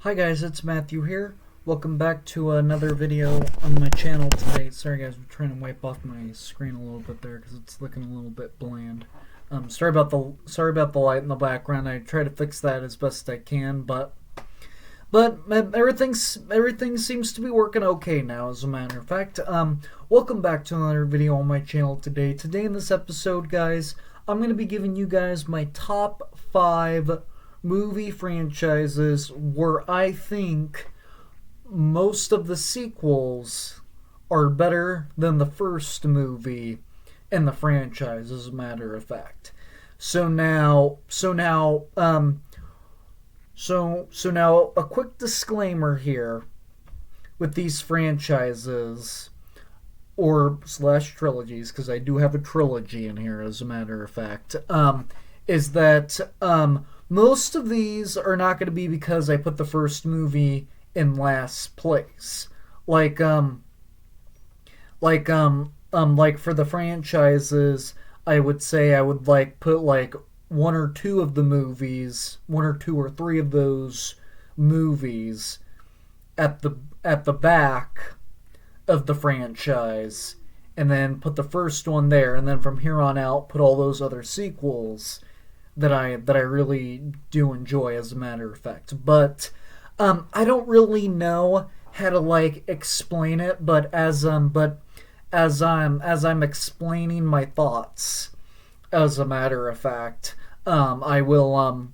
Hi guys, it's Matthew here. Welcome back to another video on my channel today. Sorry guys, I'm trying to wipe off my screen a little bit there because it's looking a little bit bland. Sorry about the light in the background. I try to fix that as best I can, but everything seems to be working okay now, as a matter of fact. Welcome back to another video on my channel today. Today in this episode, guys, I'm going to be giving you guys my top 5 movie franchises where I think most of the sequels are better than the first movie in the franchise, as a matter of fact. So now a quick disclaimer here with these franchises or slash trilogies, because I do have a trilogy in here, as a matter of fact, is that most of these are not going to be because I put the first movie in last place. Like for the franchises, I would say I would put one or two or three of those movies at the back of the franchise, and then put the first one there, and then from here on out put all those other sequels that I really do enjoy, as a matter of fact. But I don't really know how to explain it, but as I'm explaining my thoughts, as a matter of fact, I will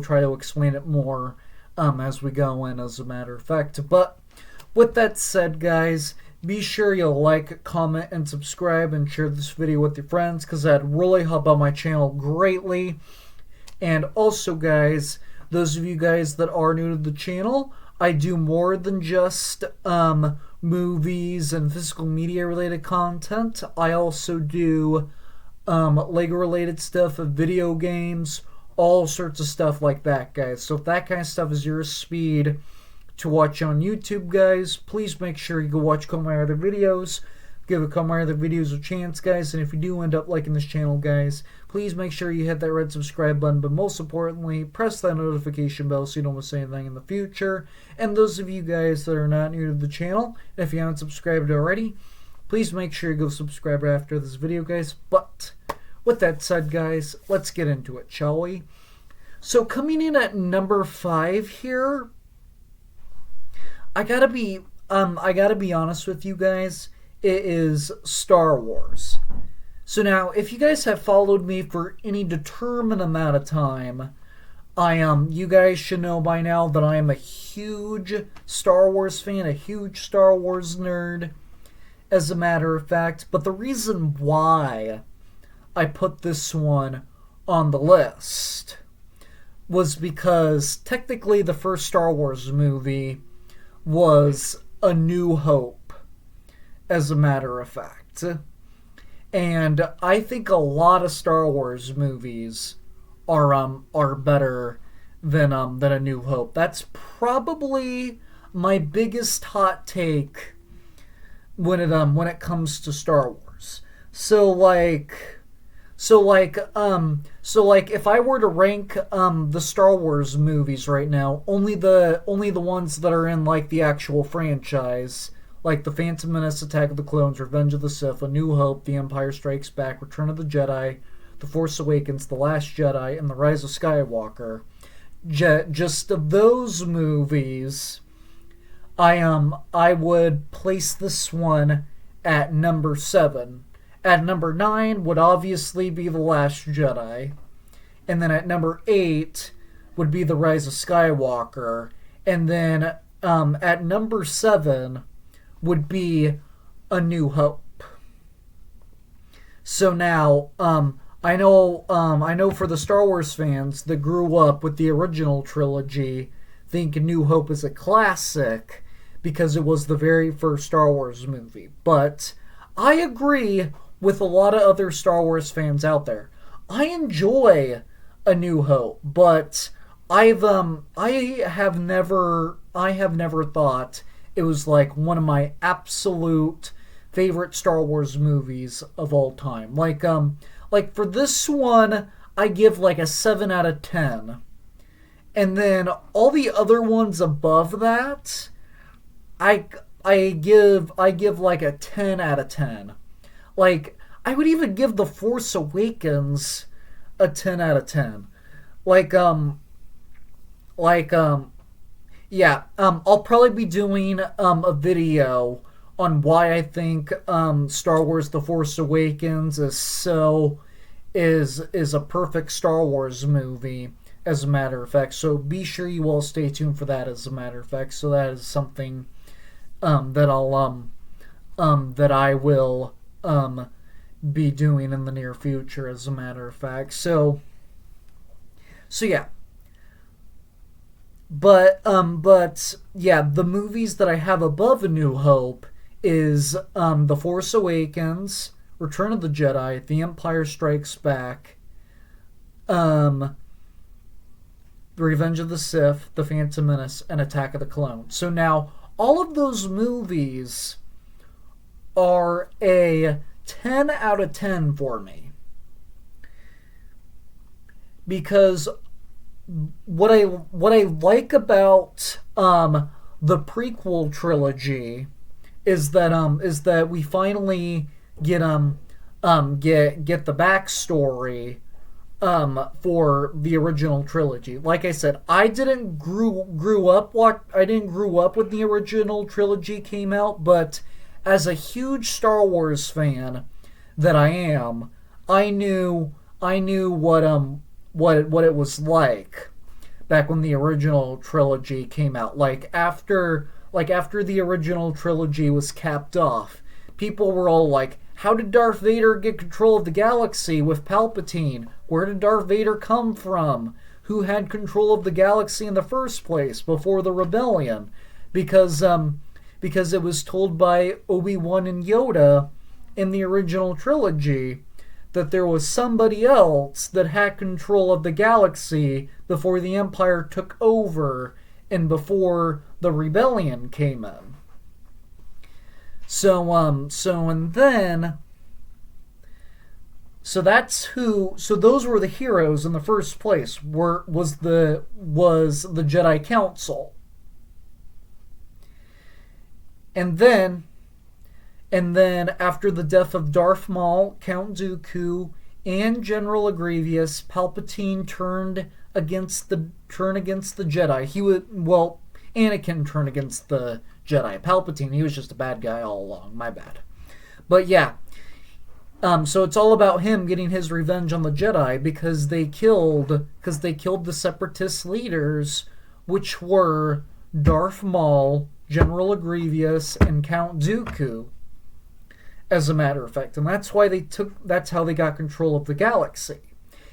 try to explain it more as we go in, as a matter of fact. But with that said, guys, be sure you like, comment, and subscribe, and share this video with your friends, because that'd really help out my channel greatly. And also, guys, those of you guys that are new to the channel, I do more than just movies and physical media related content. I also do Lego related stuff, video games, all sorts of stuff like that, guys. So if that kind of stuff is your speed to watch on YouTube, guys, please make sure you go watch a couple of my other videos. Give a couple of my other videos a chance, guys. And if you do end up liking this channel, guys, please make sure you hit that red subscribe button. But most importantly, press that notification bell so you don't miss anything in the future. And those of you guys that are not new to the channel, if you haven't subscribed already, please make sure you go subscribe after this video, guys. But with that said, guys, let's get into it, shall we? So coming in at number 5 here, I gotta be honest with you guys. It is Star Wars. So now, if you guys have followed me for any determined amount of time, you guys should know by now that I am a huge Star Wars fan, a huge Star Wars nerd, as a matter of fact. But the reason why I put this one on the list was because technically the first Star Wars movie was A New Hope, as a matter of fact. And I think a lot of Star Wars movies are better than A New Hope. That's probably my biggest hot take when it comes to Star Wars. So if I were to rank the Star Wars movies right now, only the ones that are in the actual franchise, like The Phantom Menace, Attack of the Clones, Revenge of the Sith, A New Hope, The Empire Strikes Back, Return of the Jedi, The Force Awakens, The Last Jedi, and The Rise of Skywalker. Just of those movies, I would place this one at number 7. At number 9 would obviously be The Last Jedi. And then at number 8 would be The Rise of Skywalker. And then at number 7 would be A New Hope. So now, I know for the Star Wars fans that grew up with the original trilogy, think A New Hope is a classic because it was the very first Star Wars movie. But I agree with a lot of other Star Wars fans out there. I enjoy A New Hope, but I have never thought it was one of my absolute favorite Star Wars movies of all time. For this one, I give like a 7 out of 10. And then all the other ones above that, I I give like a 10 out of 10. Like I would even give The Force Awakens a 10 out of 10. Like like yeah, I'll probably be doing a video on why I think Star Wars The Force Awakens is a perfect Star Wars movie, as a matter of fact. So be sure you all stay tuned for that, as a matter of fact. So that is something that I will be doing in the near future, as a matter of fact. So yeah. But yeah, the movies that I have above A New Hope is The Force Awakens, Return of the Jedi, The Empire Strikes Back, um, Revenge of the Sith, The Phantom Menace, and Attack of the Clones. So now all of those movies are a 10 out of 10 for me, because what I like about the prequel trilogy is that we finally get the backstory for the original trilogy. Like I said, I didn't grew up when the original trilogy came out, but as a huge Star Wars fan that I am, I knew what it was like back when the original trilogy came out. Like after the original trilogy was capped off, people were all like, how did Darth Vader get control of the galaxy with Palpatine? Where did Darth Vader come from? Who had control of the galaxy in the first place before the rebellion? Because it was told by Obi-Wan and Yoda in the original trilogy that there was somebody else that had control of the galaxy before the Empire took over and before the rebellion came in. So those were the heroes in the first place, was the Jedi Council. And then after the death of Darth Maul, Count Dooku, and General Grievous, Palpatine turned against the Jedi. Anakin turned against the Jedi. Palpatine, he was just a bad guy all along. My bad. But yeah, so it's all about him getting his revenge on the Jedi because they killed the Separatist leaders, which were Darth Maul, General Grievous, and Count Dooku, as a matter of fact. And that's how they got control of the galaxy.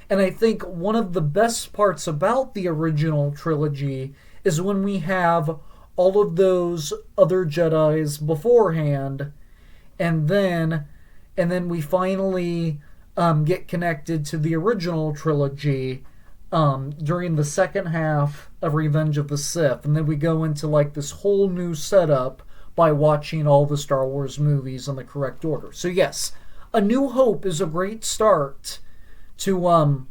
And I think one of the best parts about the original trilogy is when we have all of those other Jedis beforehand, and then we finally get connected to the original trilogy during the second half of Revenge of the Sith, and then we go into like this whole new setup by watching all the Star Wars movies in the correct order. So yes, A New Hope is a great start to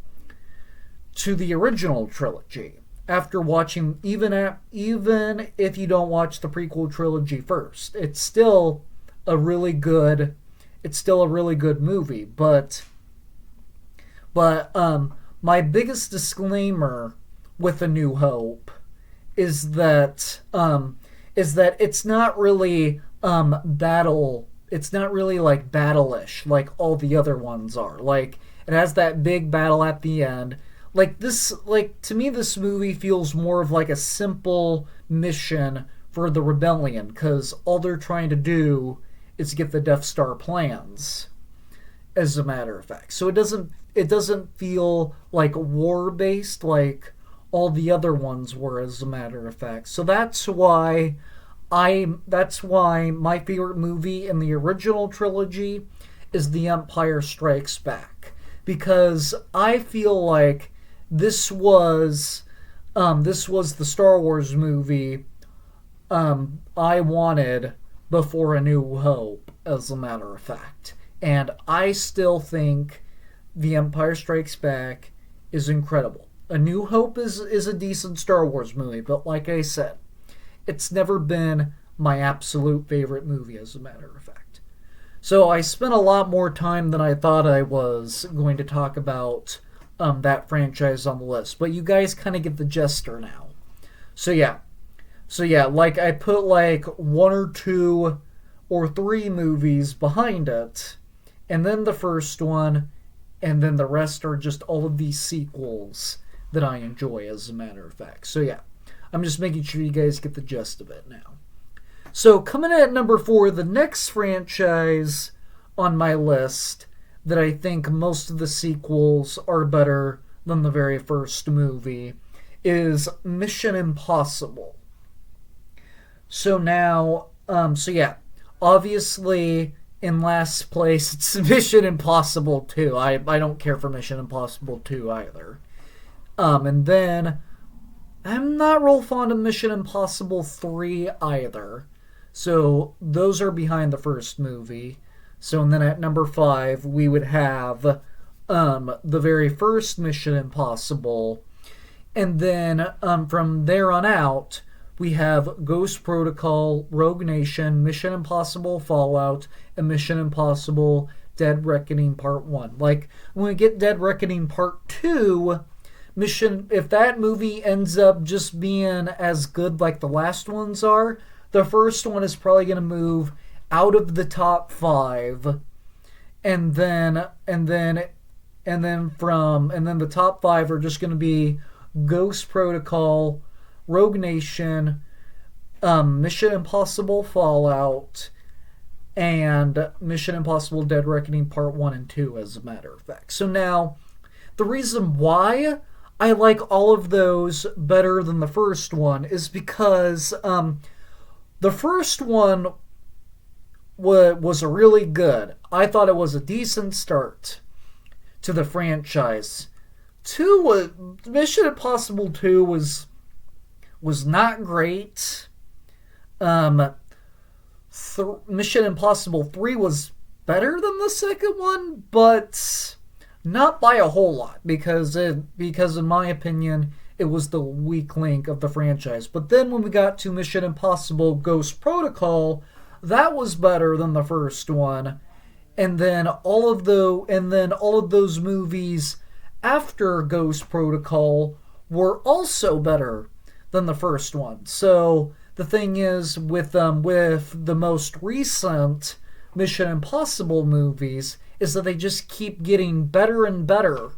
the original trilogy. After watching, even if you don't watch the prequel trilogy first, it's still a really good movie. But my biggest disclaimer with A New Hope is that it's not really it's not really like battle-ish like all the other ones are. Like, it has that big battle at the end. To me, this movie feels more of like a simple mission for the rebellion, because all they're trying to do is get the Death Star plans, as a matter of fact. So it doesn't feel like war-based like all the other ones were, as a matter of fact. So that's why my favorite movie in the original trilogy is The Empire Strikes Back, because I feel like this was the Star Wars movie I wanted before A New Hope, as a matter of fact. And I still think The Empire Strikes Back is incredible. A New Hope is a decent Star Wars movie, but like I said, it's never been my absolute favorite movie, as a matter of fact. So I spent a lot more time than I thought I was going to talk about that franchise on the list. But you guys kind of get the gesture now. So yeah. Like I put like one or two or three movies behind it, and then the first one, and then the rest are just all of these sequels that I enjoy, as a matter of fact. So yeah, I'm just making sure you guys get the gist of it now. So coming in at number 4, the next franchise on my list that I think most of the sequels are better than the very first movie is Mission Impossible. So now, obviously in last place it's Mission Impossible 2. I don't care for Mission Impossible 2 either. And then I'm not real fond of Mission Impossible 3 either. So those are behind the first movie. So and then at number 5 we would have the very first Mission Impossible. And then from there on out we have Ghost Protocol, Rogue Nation, Mission Impossible Fallout, and Mission Impossible Dead Reckoning Part 1. Like, when we get Dead Reckoning Part 2, if that movie ends up just being as good like the last ones are, the first one is probably going to move out of the top 5, and then the top 5 are just going to be Ghost Protocol, Rogue Nation, Mission Impossible Fallout, and Mission Impossible Dead Reckoning Part 1 and 2, as a matter of fact. So now, the reason why I like all of those better than the first one is because the first one was really good. I thought it was a decent start to the franchise. Mission Impossible 2 was not great. Mission Impossible 3 was better than the second one, but not by a whole lot, because in my opinion it was the weak link of the franchise. But then when we got to Mission Impossible Ghost Protocol, that was better than the first one. And then all of those movies after Ghost Protocol were also better than the first one. So the thing is, with the most recent Mission Impossible movies, is that they just keep getting better and better,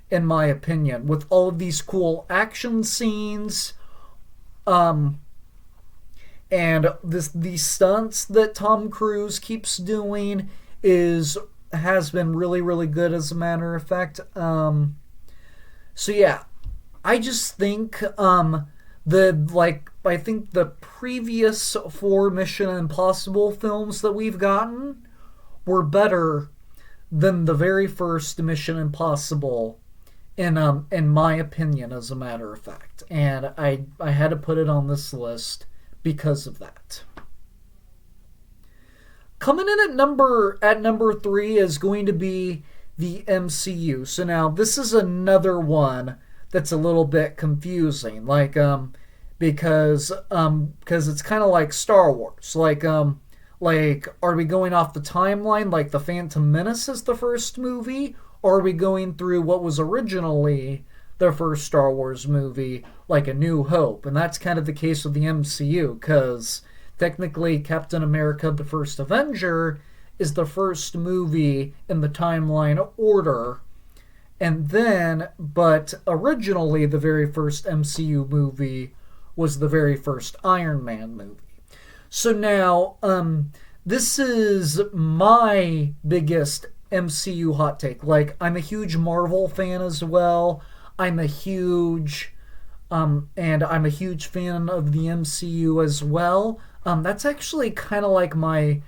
in my opinion, with all of these cool action scenes, and these stunts that Tom Cruise keeps doing has been really, really good, as a matter of fact. So yeah, I just think I think the previous 4 Mission Impossible films that we've gotten were better than the very first Mission Impossible, in my opinion, as a matter of fact. And I had to put it on this list because of that. Coming in at number 3 is going to be the MCU. So now this is another one that's a little bit confusing, because it's kind of like Star Wars. Like, are we going off the timeline like The Phantom Menace is the first movie, or are we going through what was originally the first Star Wars movie, like A New Hope? And that's kind of the case with the MCU, because technically Captain America the First Avenger is the first movie in the timeline order. But originally the very first MCU movie was the very first Iron Man movie. So now, this is my biggest MCU hot take. Like, I'm a huge Marvel fan as well. I'm a huge fan of the MCU as well. That's actually kind of like my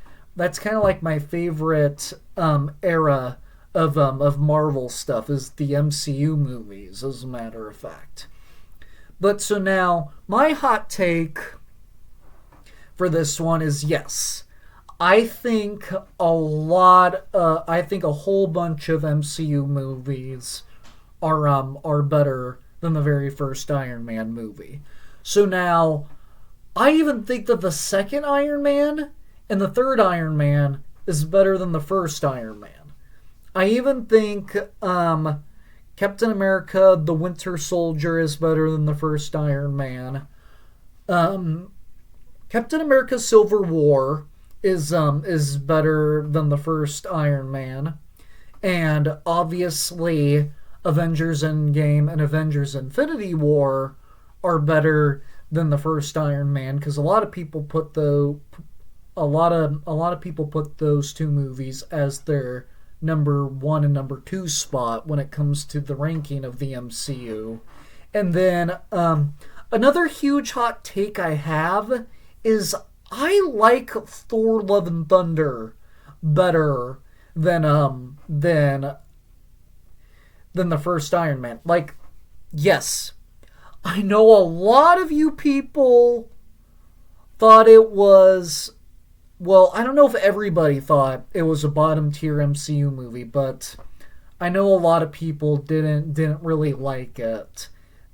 favorite era of Marvel stuff, is the MCU movies, as a matter of fact. But so now, my hot take for this one is, yes, I think a whole bunch of MCU movies are better than the very first Iron Man movie. So now, I even think that the second Iron Man and the third Iron Man is better than the first Iron Man. I even think Captain America: The Winter Soldier is better than the first Iron Man. Captain America: Civil War is better than the first Iron Man, and obviously Avengers Endgame and Avengers Infinity War are better than the first Iron Man, because a lot of people put a lot of people put those two movies as their number one and number two spot when it comes to the ranking of the MCU. And then another huge hot take I have is I like Thor: Love and Thunder better than the first Iron Man. Like, yes, I know a lot of you people thought it was, well, I don't know if everybody thought it was a bottom tier MCU movie, but I know a lot of people didn't really like it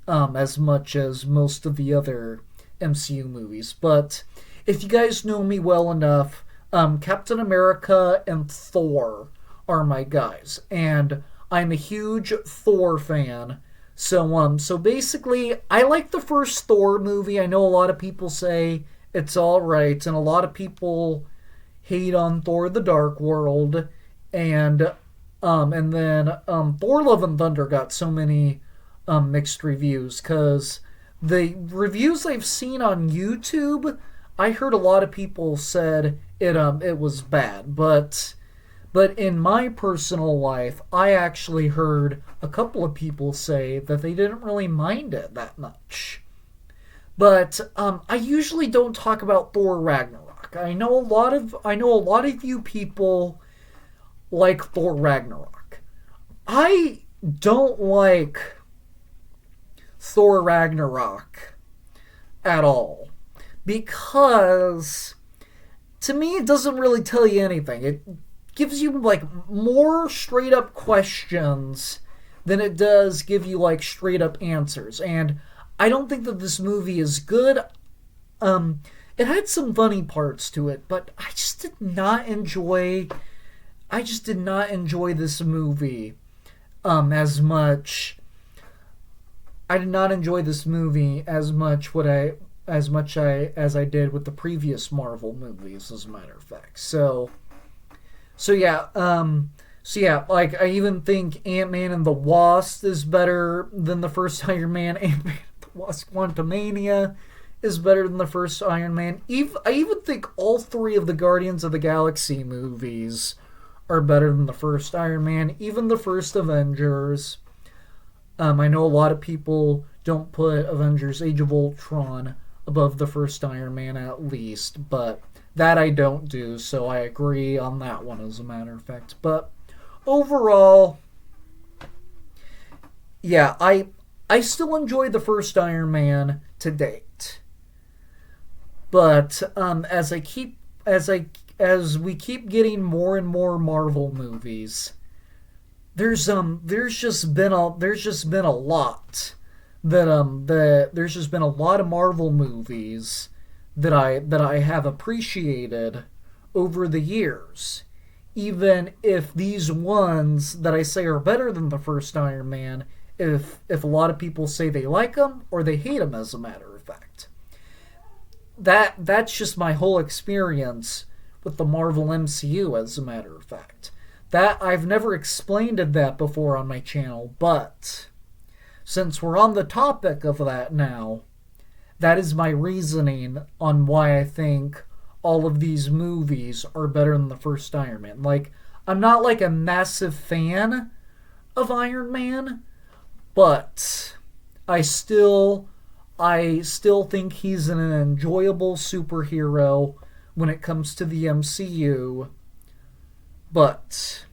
as much as most of the other MCU movies. But if you guys know me well enough, Captain America and Thor are my guys, and I'm a huge Thor fan. So basically, I like the first Thor movie. I know a lot of people say it's all right, and a lot of people hate on Thor: The Dark World, and then Thor: Love and Thunder got so many mixed reviews, because the reviews I've seen on YouTube, I heard a lot of people said it was bad, but in my personal life, I actually heard a couple of people say that they didn't really mind it that much. But I usually don't talk about Thor Ragnarok. I know a lot of you people like Thor Ragnarok. I don't like Thor Ragnarok at all, because to me it doesn't really tell you anything. It gives you like more straight up questions than it does give you like straight up answers. And I don't think that this movie is good. It had some funny parts to it, but I just did not enjoy this movie as much. I did not enjoy this movie as much as I did with the previous Marvel movies, as a matter of fact. So yeah, like I even think Ant-Man and the Wasp is better than the first Iron Man. Ant-Man and the Wasp: Quantumania is better than the first Iron Man. I even think all three of the Guardians of the Galaxy movies are better than the first Iron Man, even the first Avengers. I know a lot of people don't put Avengers: Age of Ultron above the first Iron Man, at least, but that I don't do, so I agree on that one, as a matter of fact. But overall, yeah, I still enjoy the first Iron Man to date. But as we keep getting more and more Marvel movies, there's just been a lot there's just been a lot of Marvel movies that I have appreciated over the years, even if these ones that I say are better than the first Iron Man, if a lot of people say they like them or they hate them, as a matter of fact. That's just my whole experience with the Marvel MCU, as a matter of fact. That I've never explained that before on my channel, but since we're on the topic of that now, that is my reasoning on why I think all of these movies are better than the first Iron Man. Like, I'm not like a massive fan of Iron Man, but I still think he's an enjoyable superhero when it comes to the MCU. But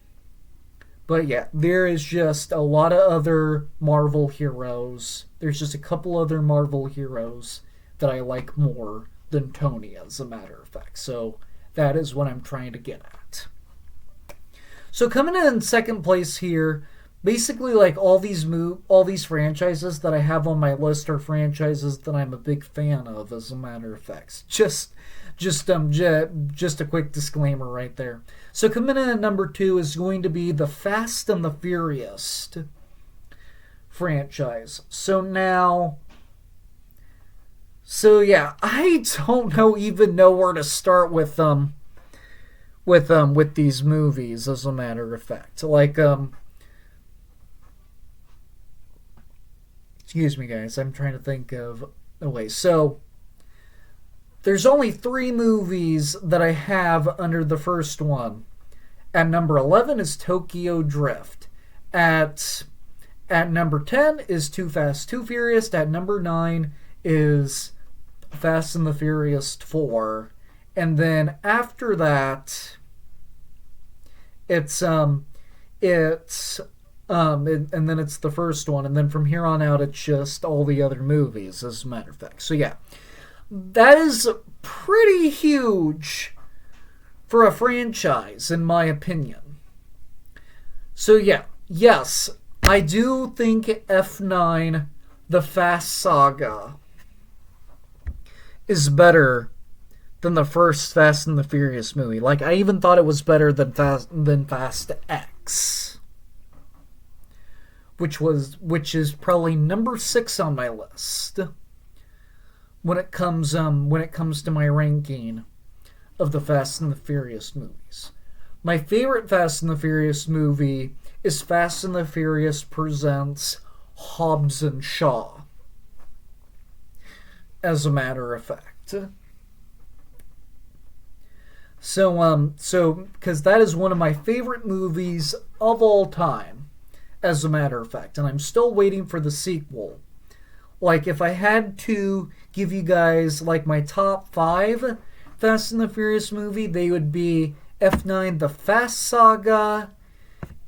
yeah, there is just a lot of other Marvel heroes. There's just a couple other Marvel heroes that I like more than Tony, as a matter of fact. So that is what I'm trying to get at. So coming in second place here, basically like all these franchises that I have on my list are franchises that I'm a big fan of, as a matter of fact. Just a quick disclaimer right there. So coming in at number 2 is going to be the Fast and the Furious franchise. So yeah, I don't even know where to start with with these movies, as a matter of fact. Like excuse me guys, I'm trying to think of a way. So there's only 3 movies that I have under the first one. At number 11 is Tokyo Drift. At number 10 is Too Fast, Too Furious. At number 9 is Fast and the Furious 4. And then after that, it's and then it's the first one, and then from here on out it's just all the other movies, as a matter of fact. So yeah, that is pretty huge for a franchise, in my opinion. So yeah, yes, I do think F9, The Fast Saga, is better than the first Fast and the Furious movie. Like, I even thought it was better than Fast X, which is probably number 6 on my list when it comes to my ranking of the Fast and the Furious movies. My favorite Fast and the Furious movie is Fast and the Furious Presents Hobbs and Shaw, as a matter of fact. So because that is one of my favorite movies of all time, as a matter of fact, and I'm still waiting for the sequel. Like, if I had to give you guys like my top 5 Fast and the Furious movie, they would be F9, The Fast Saga.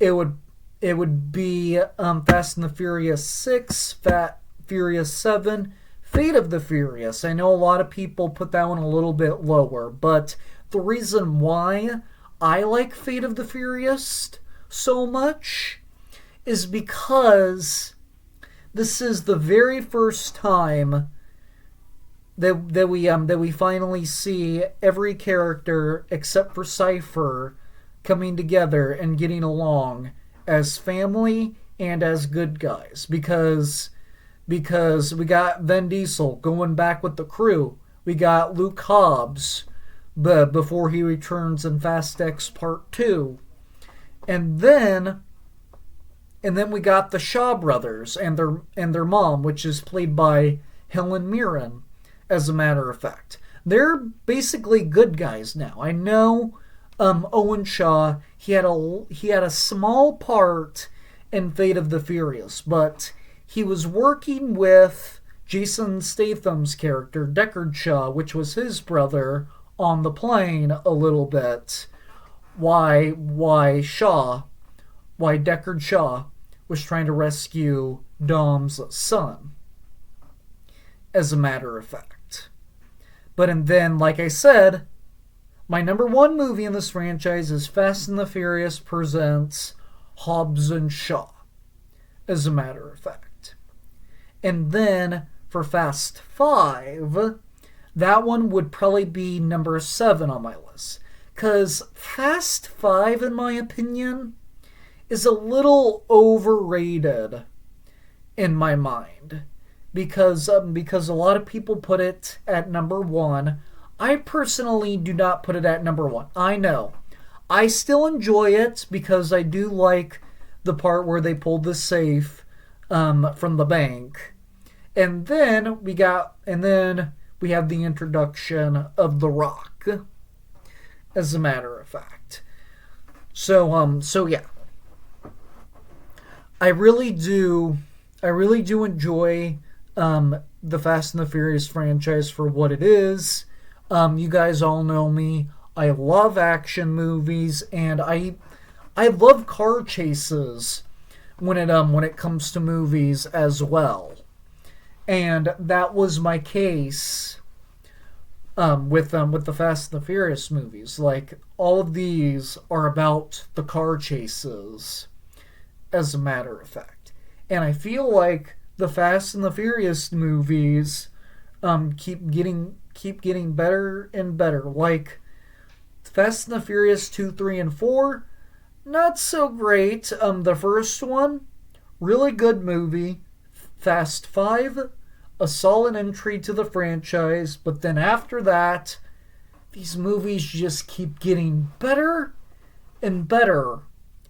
It would be Fast and the Furious 6, Furious 7, Fate of the Furious. I know a lot of people put that one a little bit lower, but the reason why I like Fate of the Furious so much is because this is the very first time that we finally see every character except for Cypher coming together and getting along as family and as good guys, because we got Vin Diesel going back with the crew. We got Luke Hobbs before he returns in Fast X Part 2. And then we got the Shaw brothers and their mom, which is played by Helen Mirren, as a matter of fact. They're basically good guys now. I know Owen Shaw, he had a small part in Fate of the Furious, but he was working with Jason Statham's character, Deckard Shaw, which was his brother, on the plane a little bit. Why Deckard Shaw was trying to rescue Dom's son, as a matter of fact. But then, like I said, my number 1 movie in this franchise is Fast and the Furious Presents Hobbs and Shaw, as a matter of fact. And then for Fast 5, that one would probably be number 7 on my list. Because Fast 5, in my opinion, is a little overrated in my mind. Because a lot of people put it at number 1. I personally do not put it at number 1. I know. I still enjoy it because I do like the part where they pulled the safe from the bank. And then we have the introduction of The Rock, as a matter of fact. So yeah. I really do enjoy the Fast and the Furious franchise for what it is. You guys all know me. I love action movies, and I love car chases when it comes to movies as well. And that was my case with the Fast and the Furious movies. Like, all of these are about the car chases, as a matter of fact. And I feel like the Fast and the Furious movies keep getting better and better. Like Fast and the Furious 2, 3, and 4, not so great. The first one, really good movie. Fast 5, a solid entry to the franchise, but then after that, these movies just keep getting better and better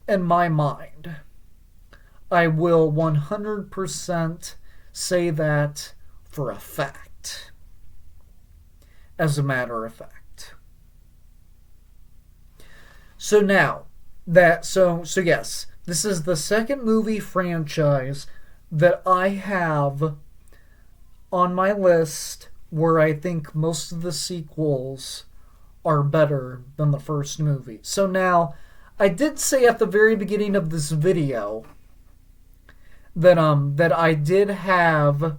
in my mind. I will 100% say that for a fact. As a matter of fact. So now, so yes, this is the second movie franchise that I have on my list where I think most of the sequels are better than the first movie. So now, I did say at the very beginning of this video that I did have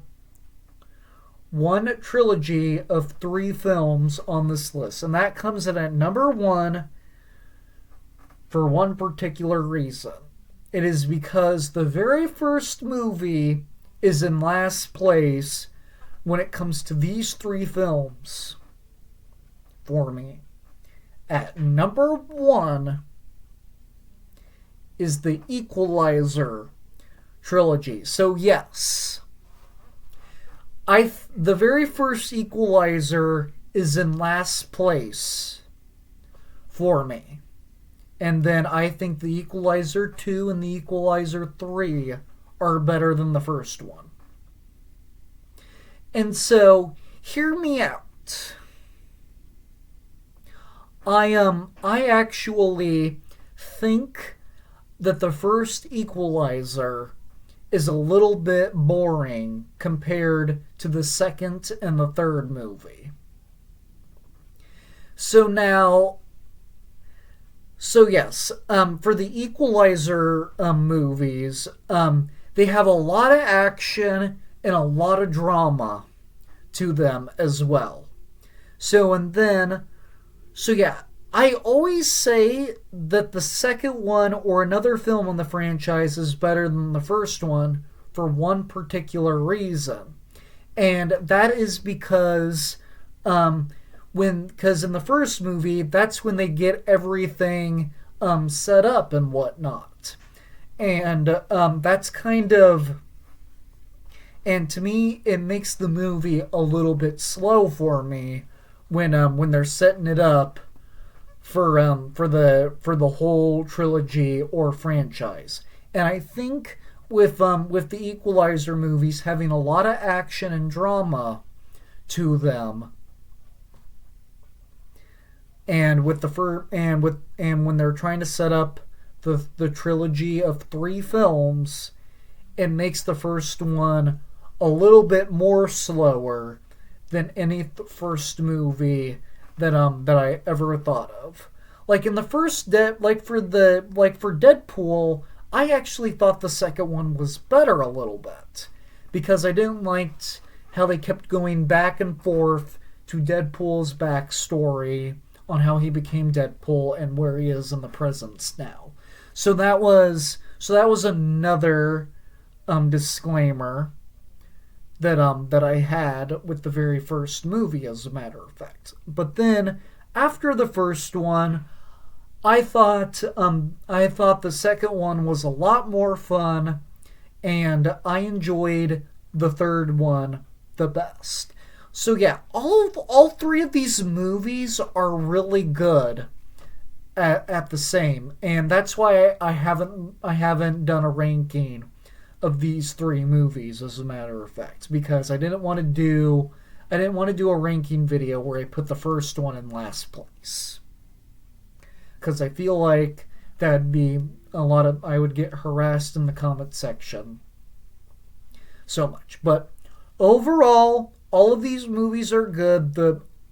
one trilogy of 3 films on this list, and that comes in at number 1 for one particular reason. It is because the very first movie is in last place when it comes to these 3 films for me. At number 1 is the Equalizer trilogy. So yes, the very first Equalizer is in last place for me. And then I think the Equalizer 2 and the Equalizer 3 are better than the first one. And so, hear me out. I actually think that the first Equalizer is a little bit boring compared to the second and the third movie. So yes, for the Equalizer movies, they have a lot of action and a lot of drama to them as well. So yeah, I always say that the second one or another film in the franchise is better than the first one for one particular reason. And that is because because in the first movie, that's when they get everything set up and whatnot. And that's kind of... And to me, it makes the movie a little bit slow for me when they're setting it up for the whole trilogy or franchise. And I think with the Equalizer movies having a lot of action and drama to them, and with when they're trying to set up the trilogy of 3 films, it makes the first one a little bit more slower than any first movie that I ever thought of. Like in the first for Deadpool, I actually thought the second one was better a little bit because I didn't like how they kept going back and forth to Deadpool's backstory on how he became Deadpool and where he is in the present now. So that was another disclaimer that I had with the very first movie, as a matter of fact. But then after the first one, I thought the second one was a lot more fun, and I enjoyed the third one the best. So yeah, all 3 of these movies are really good at the same, and that's why I haven't done a ranking of these 3 movies, as a matter of fact, because I didn't want to do a ranking video where I put the first one in last place, because I feel like that'd be I would get harassed in the comment section so much. But overall, all of these movies are good.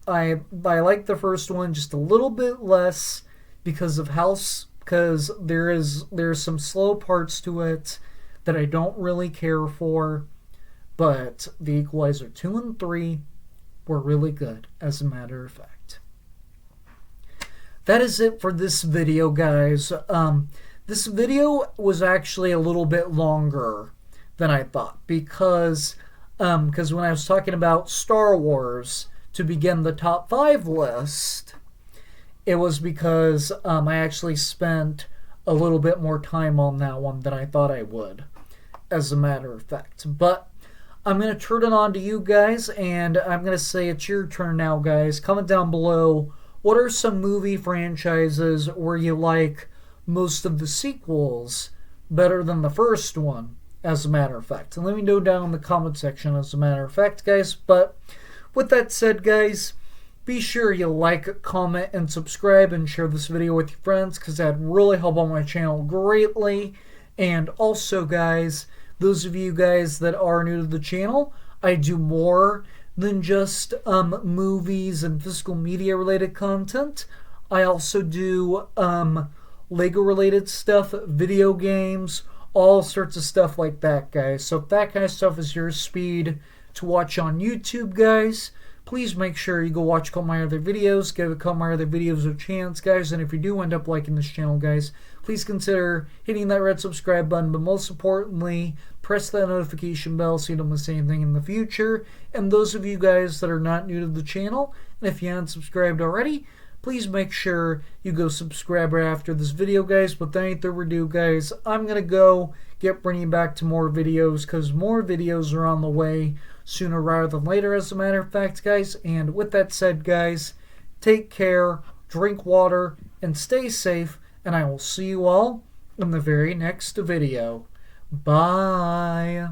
I like the first one just a little bit less because there's some slow parts to it that I don't really care for, but the Equalizer 2 and 3 were really good, as a matter of fact. That is it for this video, guys. This video was actually a little bit longer than I thought because when I was talking about Star Wars to begin the top 5 list, it was because I actually spent a little bit more time on that one than I thought I would, as a matter of fact. But I'm going to turn it on to you guys, and I'm going to say it's your turn now, guys. Comment down below, what are some movie franchises where you like most of the sequels better than the first one, as a matter of fact. And let me know down in the comment section, as a matter of fact, guys. But with that said, guys, be sure you like, comment, and subscribe, and share this video with your friends, because that'd really help on my channel greatly. And also, guys, those of you guys that are new to the channel, I do more than just movies and physical media related content. I also do Lego related stuff, video games, all sorts of stuff like that, guys. So if that kind of stuff is your speed to watch on YouTube, guys, please make sure you go watch a couple of my other videos, give a couple of my other videos a chance, guys. And if you do end up liking this channel, guys, please consider hitting that red subscribe button, but most importantly, press that notification bell so you don't miss anything in the future. And those of you guys that are not new to the channel, and if you haven't subscribed already, please make sure you go subscribe right after this video, guys. But that ain't further ado, guys. I'm going to go get bringing back to more videos, because more videos are on the way sooner rather than later, as a matter of fact, guys. And with that said, guys, take care, drink water, and stay safe. And I will see you all in the very next video. Bye.